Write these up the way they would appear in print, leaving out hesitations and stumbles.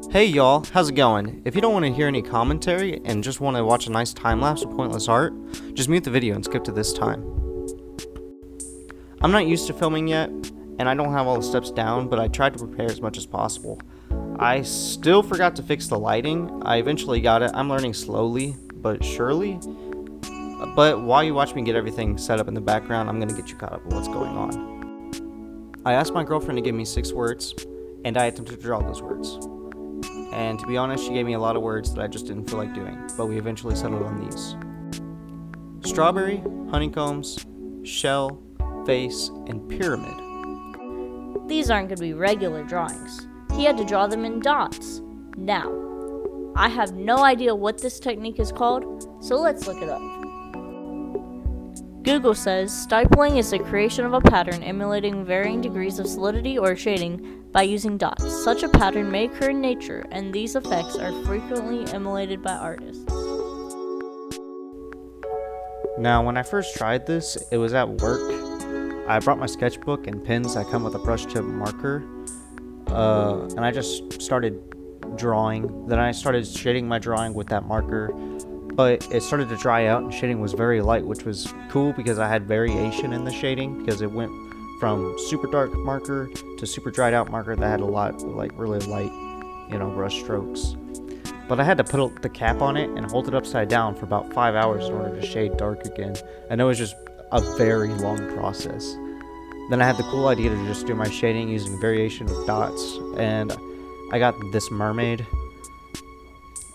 Hey y'all, how's it going? If you don't want to hear any commentary and just want to watch a nice time lapse of pointless art, just mute the video and skip to this time. I'm not used to filming yet, and I don't have all the steps down, but I tried to prepare as much as possible. I still forgot to fix the lighting. I eventually got it. I'm learning slowly, but surely. But while you watch me get everything set up in the background, I'm going to get you caught up with what's going on. I asked my girlfriend to give me 6 words, and I attempted to draw those words. And to be honest, she gave me a lot of words that I just didn't feel like doing, but we eventually settled on these. Strawberry, honeycombs, shell, face, and pyramid. These aren't going to be regular drawings. He had to draw them in dots. Now, I have no idea what this technique is called, so let's look it up. Google says, stippling is the creation of a pattern emulating varying degrees of solidity or shading by using dots. Such a pattern may occur in nature, and these effects are frequently emulated by artists. Now, when I first tried this, it was at work. I brought my sketchbook and pens that come with a brush tip marker, and I just started drawing. Then I started shading my drawing with that marker, but it started to dry out and shading was very light, which was cool because I had variation in the shading because it went from super dark marker to super dried out marker that had a lot like really light, brush strokes. But I had to put the cap on it and hold it upside down for about 5 hours in order to shade dark again, and it was just a very long process. Then I had the cool idea to just do my shading using variation of dots, and I got this mermaid.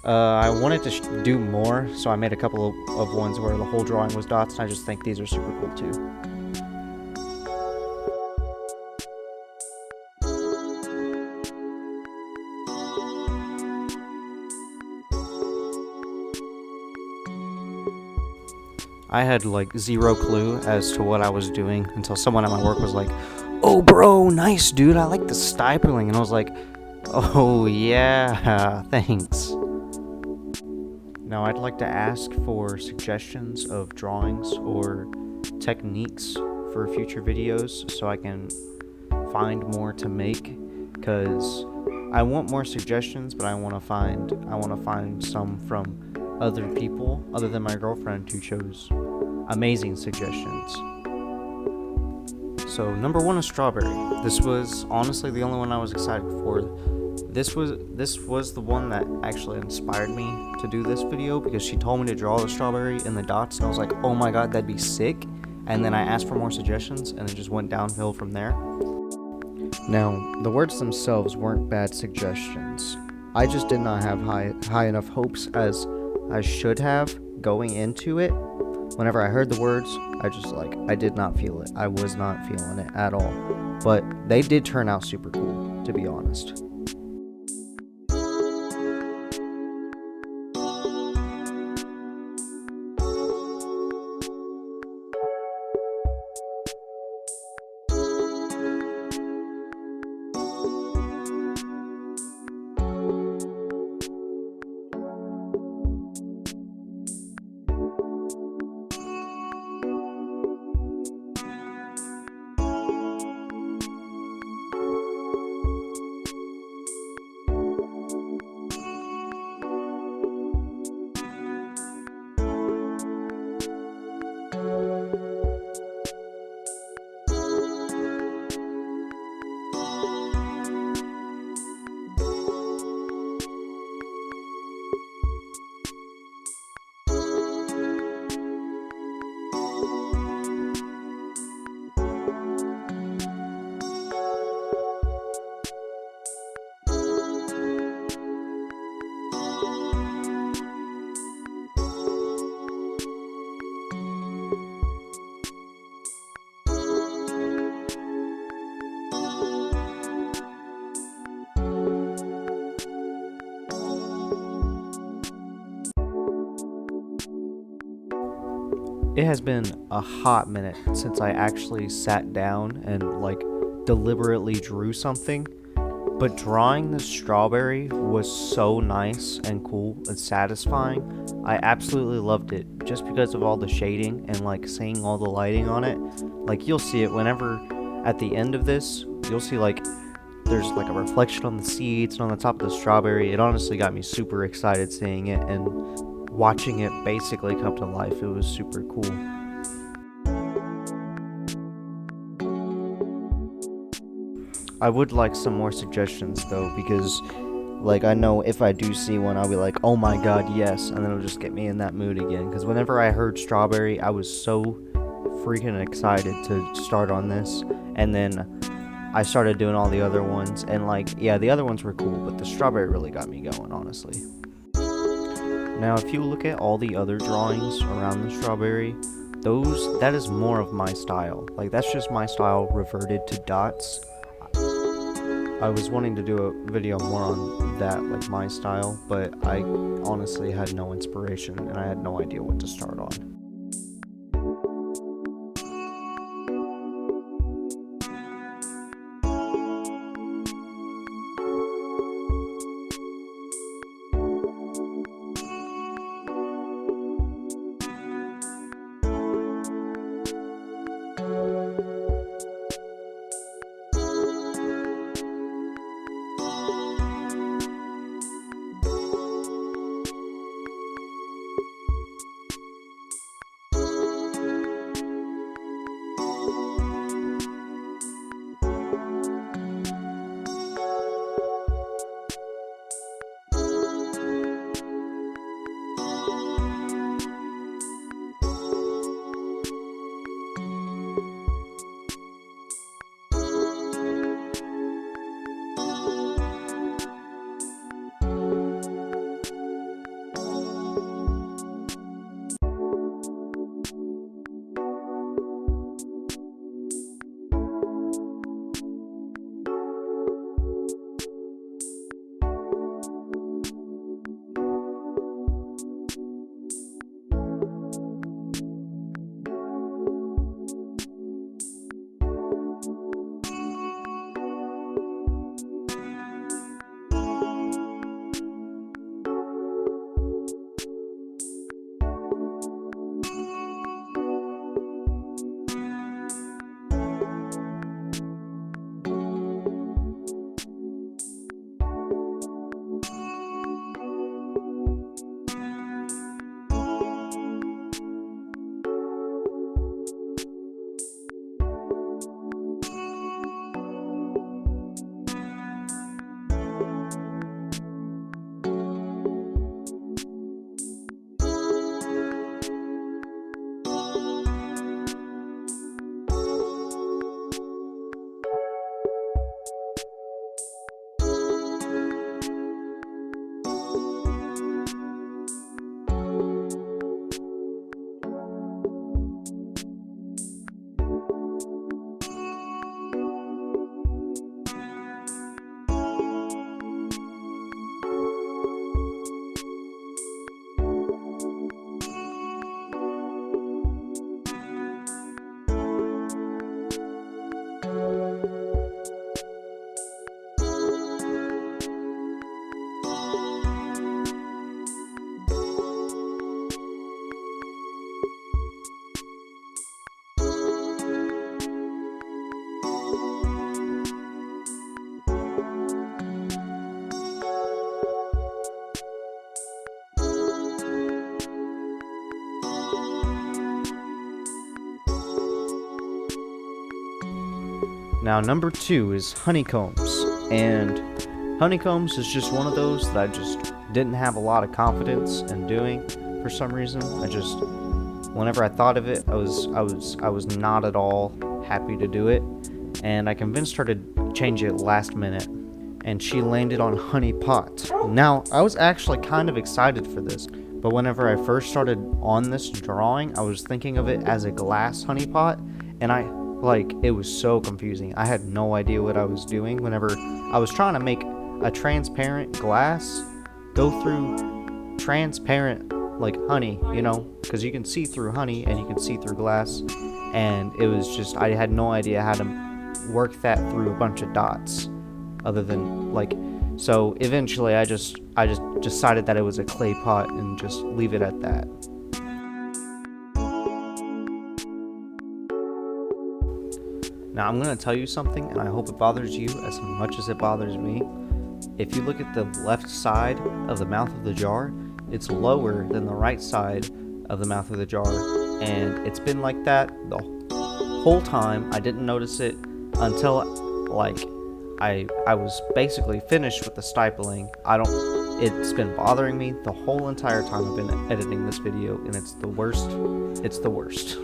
I wanted to do more, so I made a couple of ones where the whole drawing was dots, and I just think these are super cool too. I had like zero clue as to what I was doing until someone at my work was like, "Oh bro, nice dude, I like the stippling," and I was like, "Oh yeah, thanks." Now I'd like to ask for suggestions of drawings or techniques for future videos so I can find more to make, because I want more suggestions, but I want to find some from other people other than my girlfriend who chose amazing suggestions. So number 1 is strawberry. This was honestly the only one I was excited for. This was the one that actually inspired me to do this video because she told me to draw the strawberry in the dots, and I was like, oh my god, that'd be sick. And then I asked for more suggestions, and it just went downhill from there. Now, the words themselves weren't bad suggestions. I just did not have high enough hopes as I should have going into it. Whenever I heard the words, I did not feel it. I was not feeling it at all. But they did turn out super cool, to be honest. It has been a hot minute since I actually sat down and deliberately drew something, but drawing the strawberry was so nice and cool and satisfying. I absolutely loved it just because of all the shading and seeing all the lighting on it. You'll see it whenever at the end of this, you'll see there's like a reflection on the seeds and on the top of the strawberry. It honestly got me super excited seeing it and watching it basically come to life. It was super cool. I would like some more suggestions though, because like I know if I do see one, I'll be like, oh my god, yes, and then it'll just get me in that mood again. Because whenever I heard strawberry, I was so freaking excited to start on this, and then I started doing all the other ones, and like, yeah, the other ones were cool, but the strawberry really got me going, honestly. Now, if you look at all the other drawings around the strawberry, that is more of my style. Like, that's just my style reverted to dots. I was wanting to do a video more on that, like my style, but I honestly had no inspiration, and I had no idea what to start on. Now, number 2 is honeycombs, and honeycombs is just one of those that I just didn't have a lot of confidence in doing for some reason. Whenever I thought of it, I was not at all happy to do it, and I convinced her to change it last minute, and she landed on honey pot. Now, I was actually kind of excited for this, but whenever I first started on this drawing, I was thinking of it as a glass honey pot, and it was so confusing. I had no idea what I was doing whenever I was trying to make a transparent glass go through transparent, like, honey, because you can see through honey and you can see through glass, and it was just, I had no idea how to work that through a bunch of dots, other than, so eventually I just decided that it was a clay pot and just leave it at that. Now I'm going to tell you something, and I hope it bothers you as much as it bothers me. If you look at the left side of the mouth of the jar, it's lower than the right side of the mouth of the jar, and it's been like that the whole time. I didn't notice it until like I was basically finished with the stippling. It's been bothering me the whole entire time I've been editing this video, and it's the worst. It's the worst.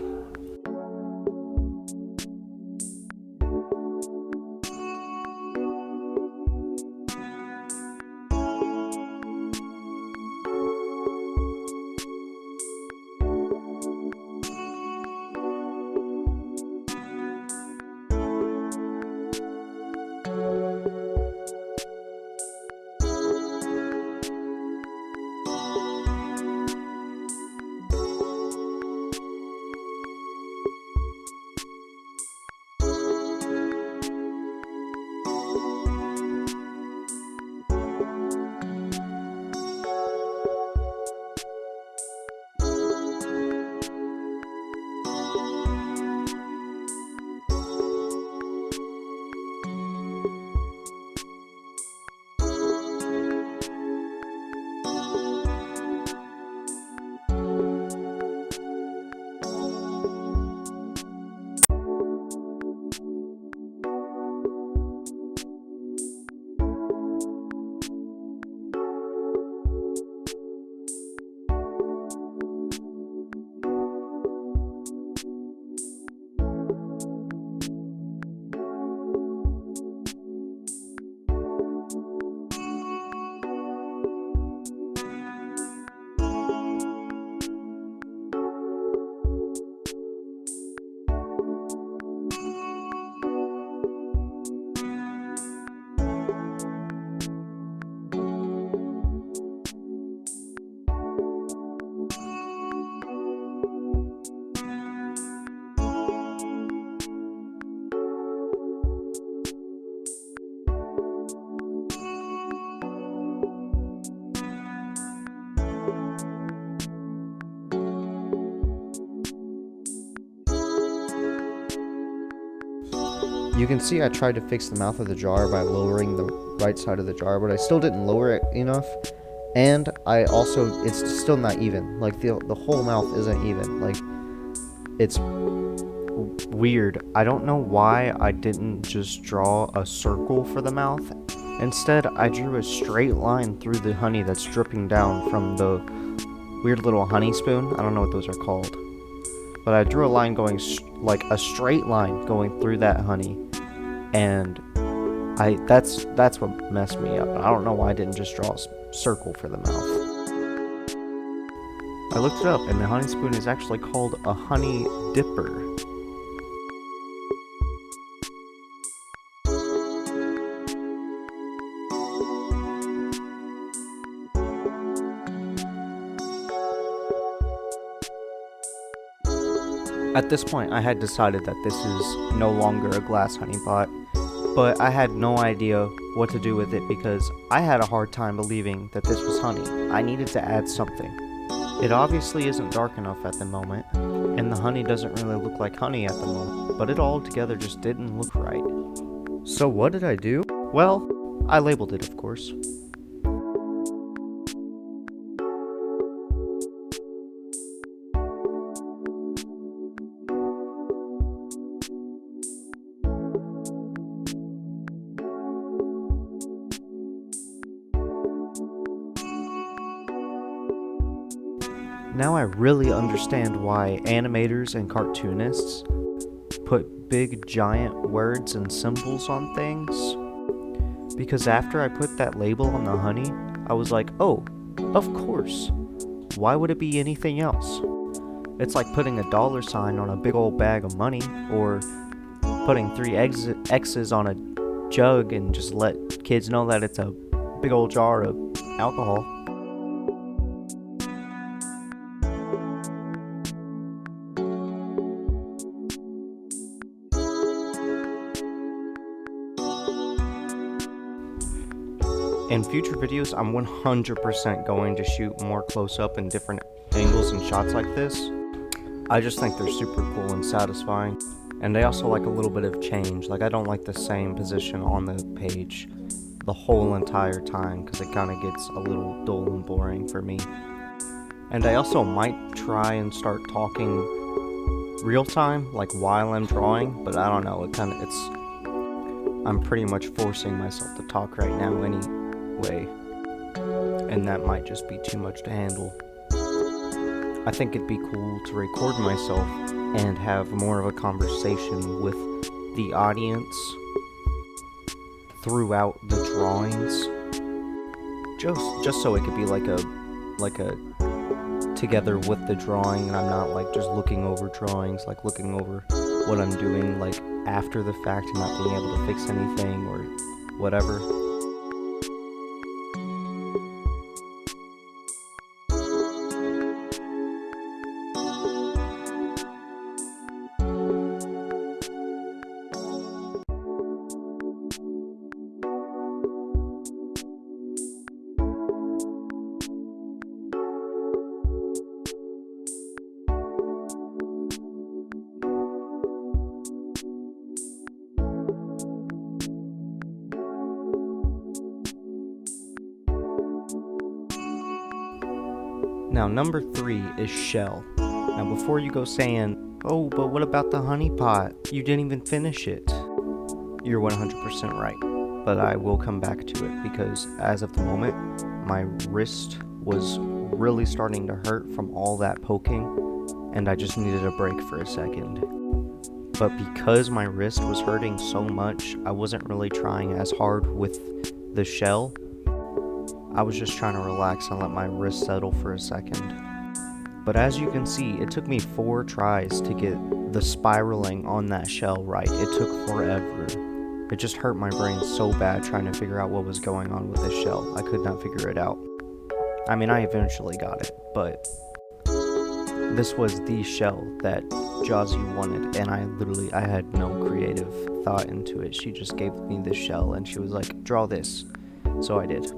You can see I tried to fix the mouth of the jar by lowering the right side of the jar, but I still didn't lower it enough. And it's still not even. Like, the whole mouth isn't even. Like, it's weird. I don't know why I didn't just draw a circle for the mouth. Instead, I drew a straight line through the honey that's dripping down from the weird little honey spoon. I don't know what those are called. But I drew a line going, like a straight line going through that honey. And that's what messed me up. I don't know why I didn't just draw a circle for the mouth. I looked it up, and the honey spoon is actually called a honey dipper. At this point, I had decided that this is no longer a glass honey pot, but I had no idea what to do with it because I had a hard time believing that this was honey. I needed to add something. It obviously isn't dark enough at the moment, and the honey doesn't really look like honey at the moment, but it all together just didn't look right. So what did I do? Well, I labeled it, of course. Now I really understand why animators and cartoonists put big giant words and symbols on things. Because after I put that label on the honey, I was like, oh, of course. Why would it be anything else? It's like putting a $ sign on a big old bag of money, or putting 3 X's on a jug and just let kids know that it's a big old jar of alcohol. In future videos, I'm 100% going to shoot more close-up and different angles and shots like this. I just think they're super cool and satisfying. And I also like a little bit of change. Like, I don't like the same position on the page the whole entire time because it kind of gets a little dull and boring for me. And I also might try and start talking real time, like while I'm drawing, but I don't know, I'm pretty much forcing myself to talk right now anyway, and that might just be too much to handle. I think it'd be cool to record myself and have more of a conversation with the audience throughout the drawings, just so it could be like a together with the drawing, and I'm not like just looking over drawings, like looking over what I'm doing like after the fact and not being able to fix anything or whatever. Now, number 3 is shell. Now, before you go saying, oh, but what about the honey pot? You didn't even finish it. You're 100% right, but I will come back to it because as of the moment, my wrist was really starting to hurt from all that poking, and I just needed a break for a second. But because my wrist was hurting so much, I wasn't really trying as hard with the shell. I was just trying to relax and let my wrist settle for a second. But as you can see, it took me 4 tries to get the spiraling on that shell right. It took forever. It just hurt my brain so bad trying to figure out what was going on with this shell. I could not figure it out. I mean, I eventually got it, but this was the shell that Jazzy wanted, and I had no creative thought into it. She just gave me this shell, and she was like, draw this. So I did.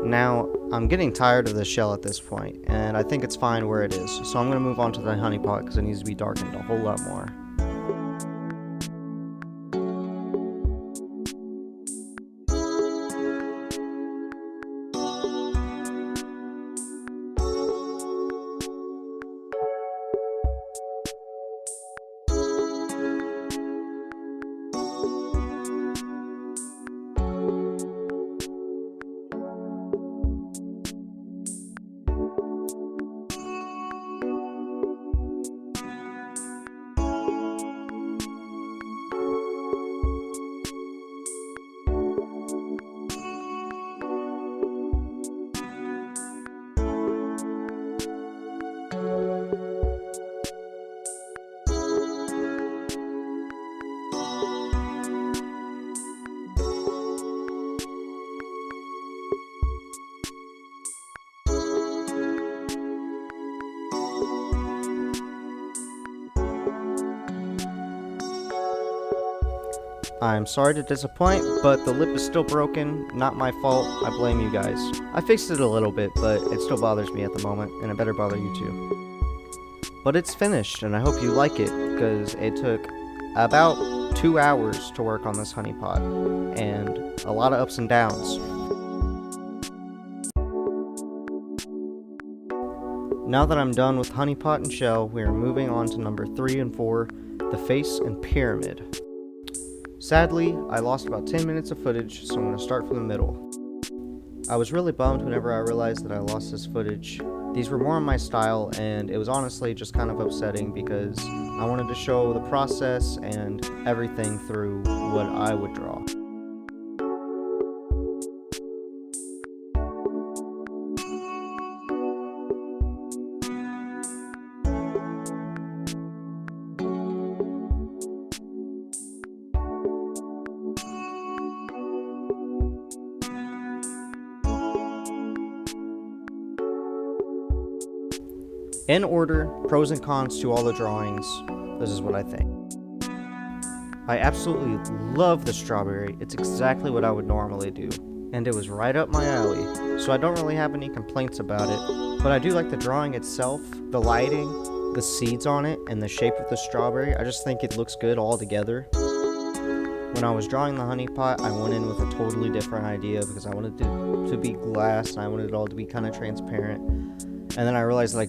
Now, I'm getting tired of the shell at this point, and I think it's fine where it is, so I'm going to move on to the honey pot because it needs to be darkened a whole lot more. I'm sorry to disappoint, but the lip is still broken. Not my fault. I blame you guys. I fixed it a little bit, but it still bothers me at the moment, and it better bother you too. But it's finished, and I hope you like it, because it took about 2 hours to work on this honey pot, and a lot of ups and downs. Now that I'm done with honey pot and shell, we are moving on to number 3 and 4, the face and pyramid. Sadly, I lost about 10 minutes of footage, so I'm going to start from the middle. I was really bummed whenever I realized that I lost this footage. These were more in my style, and it was honestly just kind of upsetting because I wanted to show the process and everything through what I would draw. In order, pros and cons to all the drawings, this is what I think. I absolutely love the strawberry. It's exactly what I would normally do, and it was right up my alley, so I don't really have any complaints about it. But I do like the drawing itself, the lighting, the seeds on it, and the shape of the strawberry. I just think it looks good all together. When I was drawing the honey pot, I went in with a totally different idea because I wanted it to be glass, and I wanted it all to be kind of transparent. And then I realized that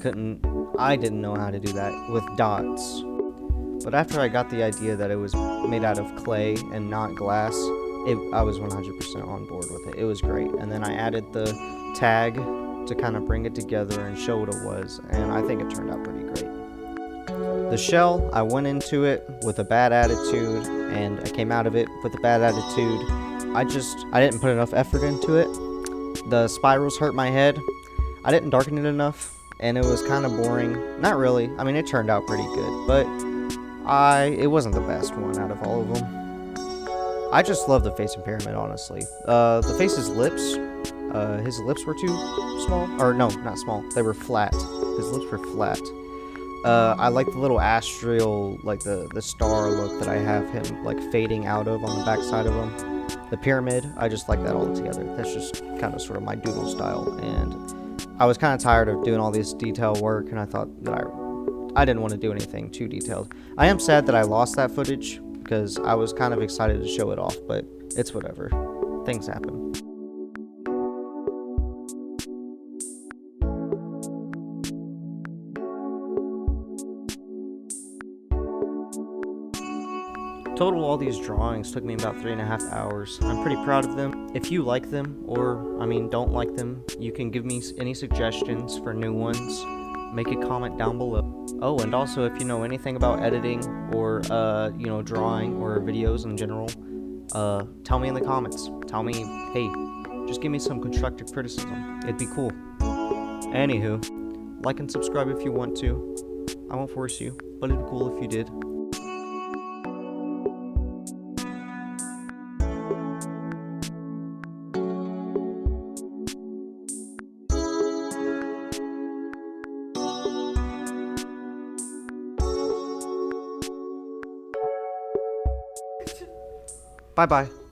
I didn't know how to do that with dots. But after I got the idea that it was made out of clay and not glass, I was 100% on board with it. It was great. And then I added the tag to kind of bring it together and show what it was, and I think it turned out pretty great. The shell, I went into it with a bad attitude, and I came out of it with a bad attitude. I didn't put enough effort into it. The spirals hurt my head. I didn't darken it enough, and it was kind of boring. Not really. I mean, it turned out pretty good, but it wasn't the best one out of all of them. I just love the face and pyramid, honestly. The face's lips, his lips were too small. Or no, not small. They were flat. His lips were flat. I like the little astral, like the star look that I have him like fading out of on the back side of him. The pyramid, I just like that all together. That's just kind of sort of my doodle style, and I was kind of tired of doing all this detail work, and I thought that I didn't want to do anything too detailed. I am sad that I lost that footage because I was kind of excited to show it off, but it's whatever. Things happen. Total, all these drawings took me about 3.5 hours. I'm pretty proud of them. If you like them, or, don't like them, you can give me any suggestions for new ones. Make a comment down below. Oh, and also, if you know anything about editing, or, drawing, or videos in general, tell me in the comments. Tell me, hey, just give me some constructive criticism. It'd be cool. Anywho, like and subscribe if you want to. I won't force you, but it'd be cool if you did. Bye-bye.